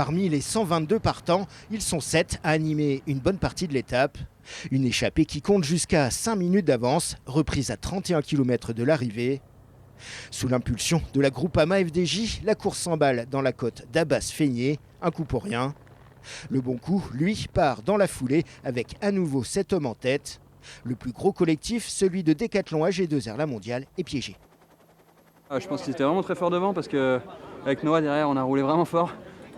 Parmi les 122 partants, ils sont 7 à animer une bonne partie de l'étape. Une échappée qui compte jusqu'à 5 minutes d'avance, reprise à 31 km de l'arrivée. Sous l'impulsion de la Groupama FDJ, la course s'emballe dans la côte d'Abbas-Feigné, un coup pour rien. Le Bon Coup, lui, part dans la foulée avec à nouveau 7 hommes en tête. Le plus gros collectif, celui de Décathlon AG2R La Mondiale, est piégé. Je pense qu'ils étaient vraiment très fort devant parce qu'avec Noah derrière on a roulé vraiment fort.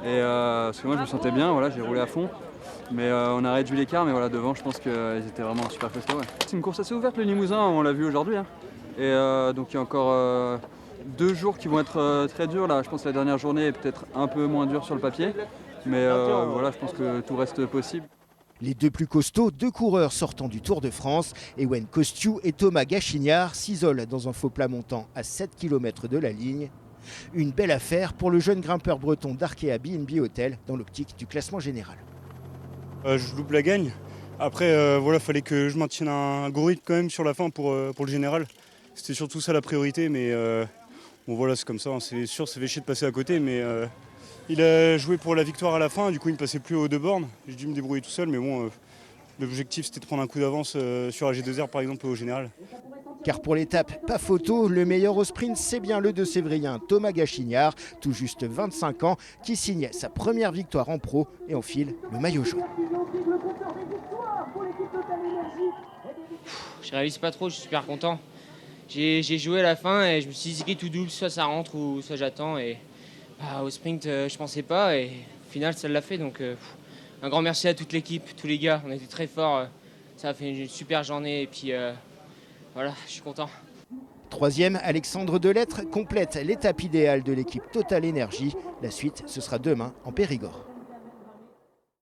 Et parce que moi je me sentais bien, voilà, j'ai roulé à fond. Mais on a réduit l'écart, mais voilà, devant je pense qu'ils étaient vraiment super costauds. Ouais. C'est une course assez ouverte le Limousin, on l'a vu aujourd'hui. Hein. Et donc il y a encore 2 jours qui vont être très durs. Là, je pense que la dernière journée est peut-être un peu moins dure sur le papier. Mais voilà, je pense que tout reste possible. Les deux plus costauds, 2 coureurs sortant du Tour de France, Ewen Kostiou et Thomas Gachignard, s'isolent dans un faux plat montant à 7 km de la ligne. Une belle affaire pour le jeune grimpeur breton d'Arkea B&B Hotel dans l'optique du classement général. Je loupe la gagne. Après, voilà, fallait que je maintienne un gros rythme quand même sur la fin pour le général. C'était surtout ça la priorité, mais bon voilà, c'est comme ça. Hein. C'est sûr, ça fait chier de passer à côté, mais il a joué pour la victoire à la fin. Du coup, il ne passait plus aux 2 bornes. J'ai dû me débrouiller tout seul, mais bon, l'objectif c'était de prendre un coup d'avance sur AG2R par exemple au général. Car pour l'étape, pas photo, le meilleur au sprint, c'est bien le de Sévrien Thomas Gachignard, tout juste 25 ans, qui signe sa première victoire en pro et enfile le maillot jaune. Je réalise pas trop, je suis super content. J'ai joué à la fin et je me suis dit c'est tout double, soit ça rentre ou soit j'attends. Et au sprint, je pensais pas et au final ça l'a fait. Donc un grand merci à toute l'équipe, tous les gars, on était très forts. Ça a fait une super journée et puis voilà, je suis content. 3e, Alexandre Delettre complète l'étape idéale de l'équipe Total Energy. La suite, ce sera demain en Périgord.